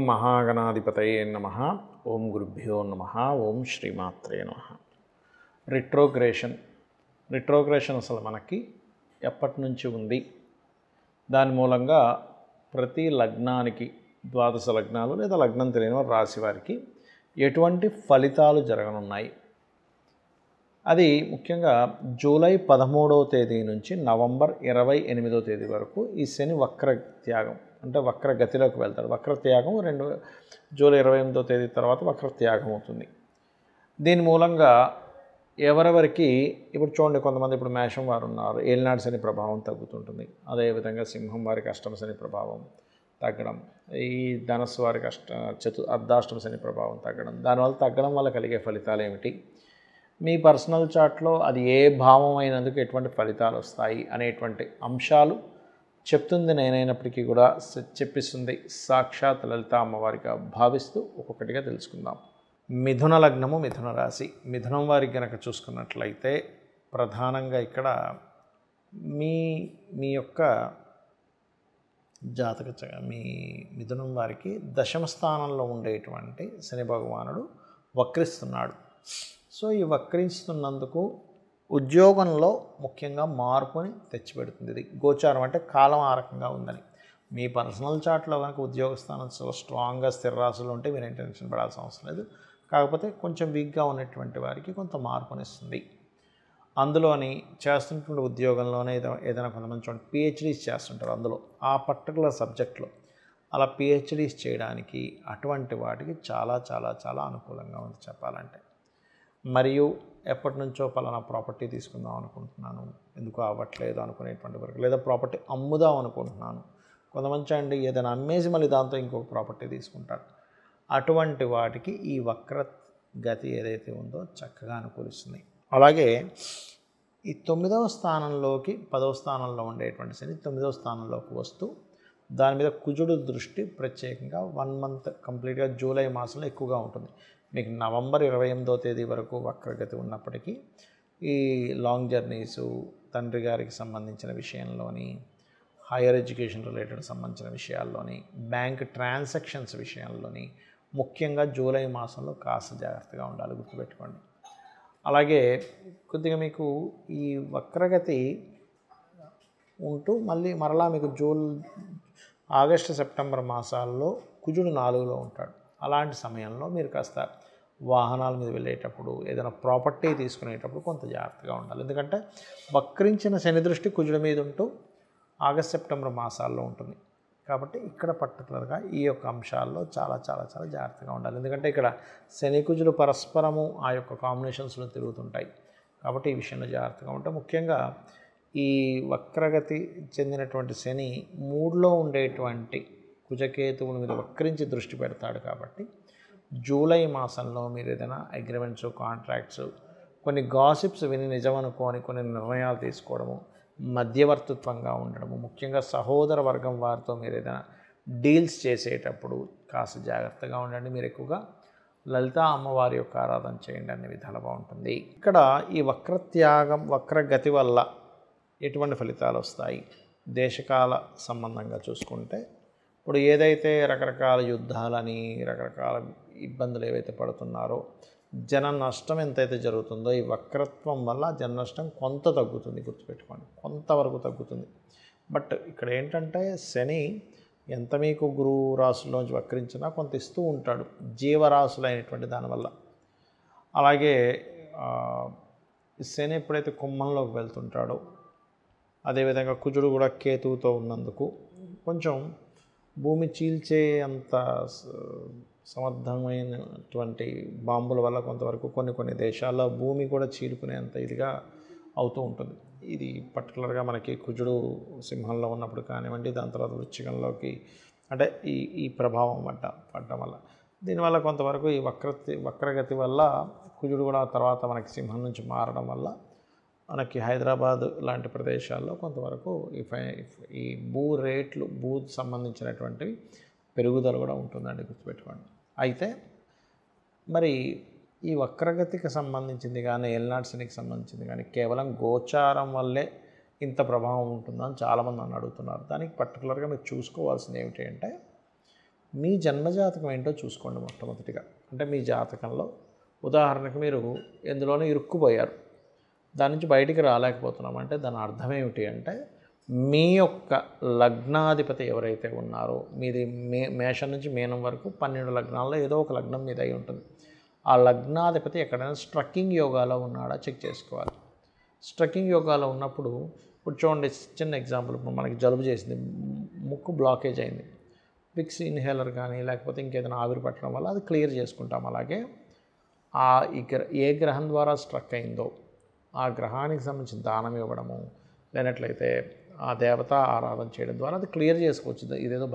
మహాగణాధిపతయే నమః. ఓం గురుభ్యో నమః. ఓం శ్రీమాత్రే నమః. రిట్రోగ్రేషన్ అసలు మనకి ఎప్పటి నుంచి ఉంది, దాని మూలంగా ప్రతి లగ్నానికి, ద్వాదశ లగ్నాలు లేదా లగ్నం తెలియని వారి రాశి వారికి ఎటువంటి ఫలితాలు జరగనున్నాయి, అది ముఖ్యంగా జూలై 13వ తేదీ నుంచి నవంబర్ 28వ తేదీ వరకు ఈ శని వక్ర త్యాగం అంటే వక్ర గతిలోకి వెళ్తాడు. వక్ర త్యాగం జూలై 28వ తేదీ తర్వాత వక్ర త్యాగం అవుతుంది. దీని మూలంగా ఎవరెవరికి ఇప్పుడు చూడండి, కొంతమంది ఇప్పుడు మేషం వారు ఉన్నారు, ఏలినాడు శని ప్రభావం తగ్గుతుంటుంది. అదేవిధంగా సింహం వారికి అష్టమ శని ప్రభావం తగ్గడం, ఈ ధనస్సు వారికి అర్ధాష్టమ శని ప్రభావం తగ్గడం. దానివల్ల తగ్గడం వల్ల కలిగే ఫలితాలు ఏమిటి, మీ పర్సనల్ చార్ట్లో అది ఏ భావం అయినందుకు ఎటువంటి ఫలితాలు వస్తాయి అనేటువంటి అంశాలు చెప్తుంది నేనైనప్పటికీ కూడా చెప్పిస్తుంది సాక్షాత్ లలిత అమ్మవారిగా భావిస్తూ ఒక్కొక్కటిగా తెలుసుకుందాం. మిథున లగ్నము, మిథున రాశి. మిథునం వారికి కనుక చూసుకున్నట్లయితే ప్రధానంగా ఇక్కడ మీ యొక్క మీ మిథునం వారికి దశమ స్థానంలో ఉండేటువంటి శని భగవానుడు వక్రిస్తున్నాడు. సో ఈ వక్రిస్తున్నందుకు ఉద్యోగంలో ముఖ్యంగా మార్పుని తెచ్చిపెడుతుంది. ఇది గోచారం అంటే కాలం ఆ రకంగా ఉందని. మీ పర్సనల్ చార్ట్లో కనుక ఉద్యోగ స్థానం చాలా స్ట్రాంగ్గా స్థిర రాశులు ఉంటే మీరు టెన్షన్ పడాల్సిన అవసరం లేదు. కాకపోతే కొంచెం వీక్గా ఉన్నటువంటి వారికి కొంత మార్పునిస్తుంది. అందులోని చేస్తున్నటువంటి ఉద్యోగంలోనే ఏదైనా కొంతమంది చూడండి పిహెచ్డీస్ చేస్తుంటారు, అందులో ఆ పర్టికులర్ సబ్జెక్ట్లో అలా పిహెచ్డీస్ చేయడానికి అటువంటి వాటికి చాలా చాలా చాలా అనుకూలంగా ఉంది చెప్పాలంటే. మరియు ఎప్పటి నుంచో పలానా ప్రాపర్టీ తీసుకుందాం అనుకుంటున్నాను, ఎందుకు అవ్వట్లేదు అనుకునేటువంటి వరకు, లేదా ప్రాపర్టీ అమ్ముదాం అనుకుంటున్నాను. కొంతమంది అండి ఏదైనా అమ్మేసి మళ్ళీ దాంతో ఇంకొక ప్రాపర్టీ తీసుకుంటారు. అటువంటి వాటికి ఈ వక్ర గతి ఏదైతే ఉందో చక్కగా అనుకూలిస్తుంది. అలాగే ఈ 9వ స్థానంలోకి 10వ స్థానంలో ఉండేటువంటి శని 9వ స్థానంలోకి వస్తూ దాని మీద కుజుడు దృష్టి ప్రత్యేకంగా 1 మంత్ కంప్లీట్గా జూలై మాసంలో ఎక్కువగా ఉంటుంది. మీకు నవంబర్ 28వ తేదీ వరకు వక్రగతి ఉన్నప్పటికీ ఈ లాంగ్ జర్నీసు, తండ్రి గారికి సంబంధించిన విషయంలోని, హైయర్ ఎడ్యుకేషన్ రిలేటెడ్ సంబంధించిన విషయాల్లోని, బ్యాంక్ ట్రాన్సాక్షన్స్ విషయంలోని ముఖ్యంగా జూలై మాసంలో కాస్త జాగ్రత్తగా ఉండాలి, గుర్తుపెట్టుకోండి. అలాగే కొద్దిగా మీకు ఈ వక్రగతి ఉంటూ మరలా మీకు ఆగస్టు సెప్టెంబర్ మాసాల్లో కుజుడు 4లో ఉంటాడు. అలాంటి సమయంలో మీరు కాస్త వాహనాల మీద వెళ్ళేటప్పుడు, ఏదైనా ప్రాపర్టీ తీసుకునేటప్పుడు కొంత జాగ్రత్తగా ఉండాలి. ఎందుకంటే వక్రించిన శని దృష్టి కుజుడి మీద ఉంటూ ఆగస్ట్ సెప్టెంబర్ మాసాల్లో ఉంటుంది. కాబట్టి ఇక్కడ పర్టికులర్గా ఈ యొక్క అంశాల్లో చాలా చాలా చాలా జాగ్రత్తగా ఉండాలి. ఎందుకంటే ఇక్కడ శని కుజులు పరస్పరము ఆ యొక్క కాంబినేషన్స్లో తిరుగుతుంటాయి. కాబట్టి ఈ విషయంలో జాగ్రత్తగా ఉంటే, ముఖ్యంగా ఈ వక్రగతి చెందినటువంటి శని 3లో ఉండేటువంటి కుజకేతువుల మీద వక్రించి దృష్టి పెడతాడు. కాబట్టి జూలై మాసంలో మీరు ఏదైనా అగ్రిమెంట్స్, కాంట్రాక్ట్స్, కొన్ని గాసిప్స్ విని నిజం అనుకోని కొన్ని నిర్ణయాలు తీసుకోవడము, మధ్యవర్తిత్వంగా ఉండడము, ముఖ్యంగా సహోదర వర్గం వారితో మీరు ఏదైనా డీల్స్ చేసేటప్పుడు కాస్త జాగ్రత్తగా ఉండండి. మీరు ఎక్కువగా లలితా అమ్మవారి యొక్క ఆరాధన చేయండి, అన్ని విధాలు బాగుంటుంది. ఇక్కడ ఈ వక్రత్యాగం, వక్రగతి వల్ల ఎటువంటి ఫలితాలు వస్తాయి, దేశకాల సంబంధంగా చూసుకుంటే, ఇప్పుడు ఏదైతే రకరకాల యుద్ధాలని, రకరకాల ఇబ్బందులు ఏవైతే పడుతున్నారో, జన నష్టం ఎంతైతే జరుగుతుందో ఈ వక్రత్వం వల్ల జన నష్టం కొంత తగ్గుతుంది, గుర్తుపెట్టుకోండి, కొంతవరకు తగ్గుతుంది. బట్ ఇక్కడ ఏంటంటే శని ఎంత మీకు గురువు రాశుల్లోంచి వక్రించినా కొంత ఇస్తూ ఉంటాడు జీవరాశులు అయినటువంటి దానివల్ల. అలాగే శని ఎప్పుడైతే కుంభంలోకి వెళ్తుంటాడో, అదేవిధంగా కుజుడు కూడా కేతువుతో ఉన్నందుకు కొంచెం భూమి చీల్చే అంత సమర్థమైనటువంటి బాంబుల వల్ల కొంతవరకు కొన్ని దేశాల్లో భూమి కూడా చీలుకునేంత ఇదిగా అవుతూ ఉంటుంది. ఇది పర్టికులర్గా మనకి కుజుడు సింహంలో ఉన్నప్పుడు కానివ్వండి, దాని తర్వాత వృశ్చికంలోకి అంటే ఈ ప్రభావం పడటం వల్ల, దీనివల్ల కొంతవరకు ఈ వక్రగతి వల్ల కుజుడు కూడా తర్వాత మనకి సింహం నుంచి మారడం వల్ల మనకి హైదరాబాద్ లాంటి ప్రదేశాల్లో కొంతవరకు ఈ భూ సంబంధించినటువంటివి పెరుగుదల కూడా ఉంటుందండి, గుర్తుపెట్టుకోండి. అయితే మరి ఈ వక్రగతికి సంబంధించింది కానీ, ఏలినాడు శనికి సంబంధించింది కానీ కేవలం గోచారం వల్లే ఇంత ప్రభావం ఉంటుందని చాలామంది నన్ను అడుగుతున్నారు. దానికి పర్టికులర్గా మీరు చూసుకోవాల్సింది ఏమిటి అంటే, మీ జన్మజాతకం ఏంటో చూసుకోండి మొట్టమొదటిగా. అంటే మీ జాతకంలో ఉదాహరణకు మీరు ఎందులోనో ఇరుక్కుపోయారు, దాని నుంచి బయటికి రాలేకపోతున్నాం అంటే దాని అర్థం ఏమిటి అంటే మీ యొక్క లగ్నాధిపతి ఎవరైతే ఉన్నారో, మీది మేషం నుంచి మీనం వరకు 12 లగ్నాల్లో ఏదో ఒక లగ్నం మీద అయి ఉంటుంది. ఆ లగ్నాధిపతి ఎక్కడైనా స్ట్రక్కింగ్ యోగాలో ఉన్నాడా చెక్ చేసుకోవాలి. స్ట్రక్కింగ్ యోగాలో ఉన్నప్పుడు ఇప్పుడు చూడండి, చిన్న ఎగ్జాంపుల్, ఇప్పుడు మనకి జలుబు చేసింది, ముక్కు బ్లాకేజ్ అయింది, విక్స్ ఇన్హేలర్ కానీ లేకపోతే ఇంకేదైనా ఆవిరి పట్టడం వల్ల అది క్లియర్ చేసుకుంటాం. అలాగే ఏ గ్రహం ద్వారా స్ట్రక్ అయిందో ఆ గ్రహానికి సంబంధించిన దానం ఇవ్వడము, లేనట్లయితే ఆ దేవత ఆరాధన చేయడం ద్వారా అది క్లియర్ చేసుకోవచ్చు. ఇదేదో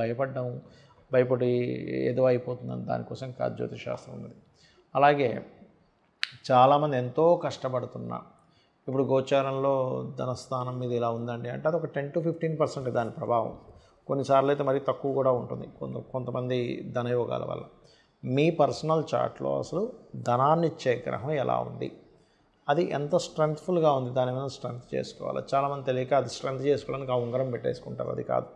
భయపడి ఏదో అయిపోతుందని దానికోసం కాదు జ్యోతిషశాస్త్రం ఉన్నది. అలాగే చాలామంది ఎంతో కష్టపడుతున్నా ఇప్పుడు గోచారంలో ధనస్థానం మీద ఇలా ఉందండి అంటే అది ఒక 10 to 15% దాని ప్రభావం. కొన్నిసార్లు అయితే మరీ తక్కువ కూడా ఉంటుంది కొంతమంది ధనయోగాల వల్ల. మీ పర్సనల్ చార్ట్లో అసలు ధనాన్ని ఇచ్చే గ్రహం ఎలా ఉంది, అది ఎంత స్ట్రెంగ్త్ఫుల్గా ఉంది, దాని మీద స్ట్రెంగ్త్ చేసుకోవాలి. చాలామంది తెలియక అది స్ట్రెంగ్త్ చేసుకోవడానికి ఆ ఉంగరం పెట్టేసుకుంటారు. అది కాదు,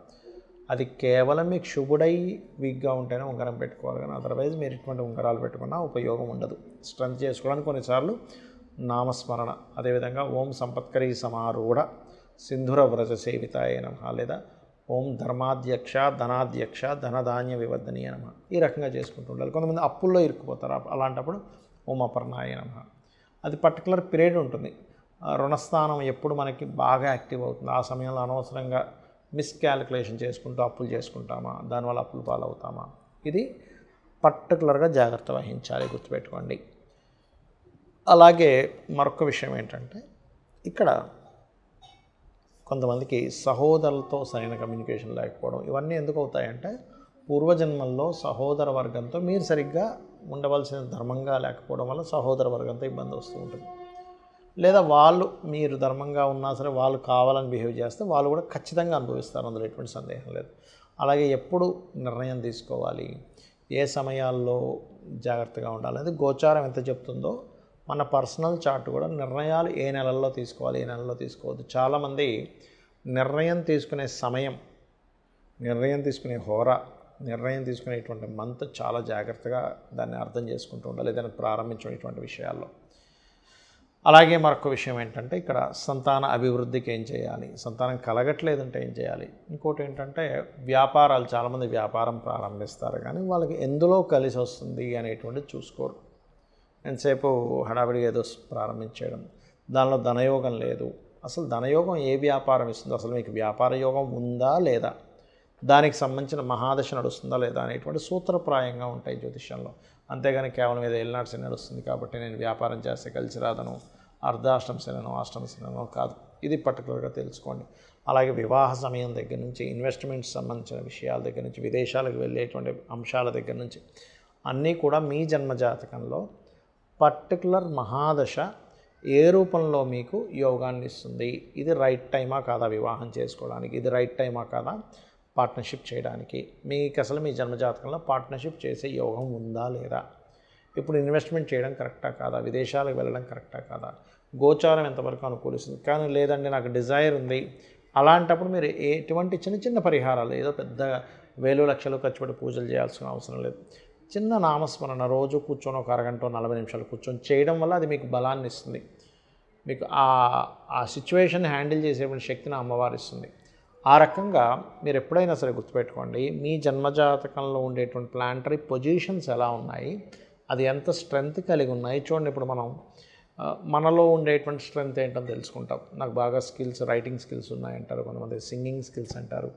అది కేవలం మీకు శుభుడై వీక్గా ఉంటేనే ఉంగరం పెట్టుకోవాలి, కానీ అదర్వైజ్ మీరు ఇటువంటి ఉంగరాలు పెట్టుకున్నా ఉపయోగం ఉండదు. స్ట్రెంగ్త్ చేసుకోవడానికి కొన్నిసార్లు నామస్మరణ, అదేవిధంగా ఓం సంపత్కరీ సమారూఢ సింధుర వ్రజ సేవితాయ నమః, లేదా ఓం ధర్మాధ్యక్ష ధనాధ్యక్ష ధనధాన్య వివర్ధనీయ నమః, ఈ రకంగా చేసుకుంటూ ఉండాలి. కొంతమంది అప్పుల్లో ఇరుక్కుపోతారు, అలాంటప్పుడు ఓం అపర్ణాయ నమః. అది పర్టికులర్ పీరియడ్ ఉంటుంది. రుణస్థానం ఎప్పుడు మనకి బాగా యాక్టివ్ అవుతుంది, ఆ సమయంలో అనవసరంగా మిస్క్యాలిక్యులేషన్ చేసుకుంటూ అప్పులు చేసుకుంటామా, దానివల్ల అప్పులు పాలవుతామా, ఇది పర్టికులర్గా జాగ్రత్త వహించాలి, గుర్తుపెట్టుకోండి. అలాగే మరొక విషయం ఏంటంటే ఇక్కడ కొంతమందికి సహోదరులతో సరైన కమ్యూనికేషన్ లేకపోవడం, ఇవన్నీ ఎందుకు అవుతాయంటే పూర్వజన్మల్లో సహోదర వర్గంతో మీరు సరిగ్గా ఉండవలసిన ధర్మంగా లేకపోవడం వల్ల సహోదర వర్గంతో ఇబ్బంది వస్తూ ఉంటుంది. లేదా వాళ్ళు మీరు ధర్మంగా ఉన్నా సరే వాళ్ళు కావాలని బిహేవ్ చేస్తే వాళ్ళు కూడా ఖచ్చితంగా అనుభవిస్తారు, అందులో ఎటువంటి సందేహం లేదు. అలాగే ఎప్పుడు నిర్ణయం తీసుకోవాలి, ఏ సమయాల్లో జాగ్రత్తగా ఉండాలి అనేది గోచారం ఎంత చెప్తుందో మన పర్సనల్ చార్ట్ కూడా నిర్ణయాలు ఏ నెలల్లో తీసుకోవాలి, ఏ నెలల్లో తీసుకోవద్దు. చాలామంది నిర్ణయం తీసుకునే సమయం, నిర్ణయం తీసుకునే హోరా, నిర్ణయం తీసుకునేటువంటి మంత్ చాలా జాగ్రత్తగా దాన్ని అర్థం చేసుకుంటూ ఉండాలి దాన్ని ప్రారంభించేటువంటి విషయాల్లో. అలాగే మరొక విషయం ఏంటంటే ఇక్కడ సంతాన అభివృద్ధికి ఏం చేయాలి, సంతానం కలగట్లేదంటే ఏం చేయాలి. ఇంకోటి ఏంటంటే వ్యాపారాలు, చాలామంది వ్యాపారం ప్రారంభిస్తారు కానీ వాళ్ళకి ఎందులో కలిసి వస్తుంది అనేటువంటిది చూసుకోరు. ఎంతసేపు హడావిడిగా ఏదో ప్రారంభించేయడం, దానిలో ధనయోగం లేదు. అసలు ధనయోగం ఏ వ్యాపారం ఇస్తుందో, అసలు మీకు వ్యాపార యోగం ఉందా లేదా, దానికి సంబంధించిన మహాదశ నడుస్తుందా లేదా అనేటువంటి సూత్రప్రాయంగా ఉంటాయి జ్యోతిష్యంలో. అంతేగాని కేవలం ఏదో ఏలినాటి నడుస్తుంది కాబట్టి నేను వ్యాపారం చేస్తే కలిసి రాదను, అర్ధాష్టమ శనో అష్టమ శనో కాదు, ఇది పర్టికులర్గా తెలుసుకోండి. అలాగే వివాహ సమయం దగ్గర నుంచి, ఇన్వెస్ట్మెంట్స్ సంబంధించిన విషయాల దగ్గర నుంచి, విదేశాలకు వెళ్ళేటువంటి అంశాల దగ్గర నుంచి అన్నీ కూడా మీ జన్మజాతకంలో పర్టికులర్ మహాదశ ఏ రూపంలో మీకు యోగాన్ని ఇస్తుంది, ఇది రైట్ టైమా కాదా వివాహం చేసుకోవడానికి, ఇది రైట్ టైమా కాదా పార్ట్నర్షిప్ చేయడానికి, మీకు అసలు మీ జన్మజాతకంలో పార్ట్నర్షిప్ చేసే యోగం ఉందా లేదా, ఇప్పుడు ఇన్వెస్ట్మెంట్ చేయడం కరెక్టా కాదా, విదేశాలకు వెళ్ళడం కరెక్టా కాదా, గోచారం ఎంతవరకు అనుకూలిస్తుంది. కానీ లేదండి నాకు డిజైర్ ఉంది, అలాంటప్పుడు మీరు ఎటువంటి చిన్న చిన్న పరిహారాలు, ఏదో పెద్ద వేలు లక్షలు ఖర్చు పెట్టి పూజలు చేయాల్సిన అవసరం లేదు. చిన్న నామస్మరణ రోజు కూర్చొని ఒక అరగంట 40 నిమిషాలు కూర్చొని చేయడం వల్ల అది మీకు బలాన్ని ఇస్తుంది. మీకు ఆ సిచ్యువేషన్ హ్యాండిల్ చేసేటువంటి శక్తిని అమ్మవారు ఇస్తుంది. ఆ రకంగా మీరు ఎప్పుడైనా సరే గుర్తుపెట్టుకోండి, మీ జన్మజాతకంలో ఉండేటువంటి ప్లానటరీ పొజిషన్స్ ఎలా ఉన్నాయి, అది ఎంత స్ట్రెంగ్త్ కలిగి ఉన్నాయి. చూడండి, ఇప్పుడు మనలో ఉండేటువంటి స్ట్రెంగ్త్ ఏంటని తెలుసుకుంటాం. నాకు బాగా స్కిల్స్, రైటింగ్ స్కిల్స్ ఉన్నాయంటారు, కొంతమంది సింగింగ్ స్కిల్స్ అంటారు,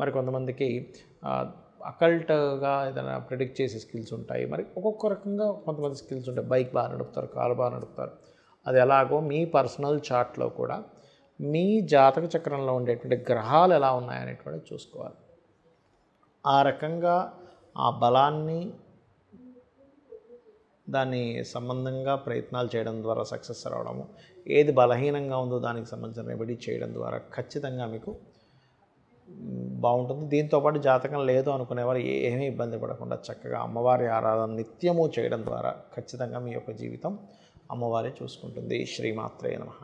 మరి కొంతమందికి అకల్ట్గా ఏదైనా ప్రిడిక్ట్ చేసే స్కిల్స్ ఉంటాయి. మరి ఒక్కొక్క రకంగా కొంతమంది స్కిల్స్ ఉంటాయి. బైక్ బాగా నడుపుతారు, కారు బాగా నడుపుతారు. అది ఎలాగో మీ పర్సనల్ చార్ట్లో కూడా మీ జాతక చక్రంలో ఉండేటువంటి గ్రహాలు ఎలా ఉన్నాయనేటువంటిది చూసుకోవాలి. ఆ రకంగా ఆ బలాన్ని దాన్ని సంబంధంగా ప్రయత్నాలు చేయడం ద్వారా సక్సెస్ రావడము, ఏది బలహీనంగా ఉందో దానికి సంబంధించిన రెమెడీ చేయడం ద్వారా ఖచ్చితంగా మీకు బాగుంటుంది. దీంతోపాటు జాతకం లేదు అనుకునేవారు ఏమీ ఇబ్బంది పడకుండా చక్కగా అమ్మవారి ఆరాధన నిత్యము చేయడం ద్వారా ఖచ్చితంగా మీ యొక్క జీవితం అమ్మవారే చూసుకుంటుంది. శ్రీమాత్రే నమః.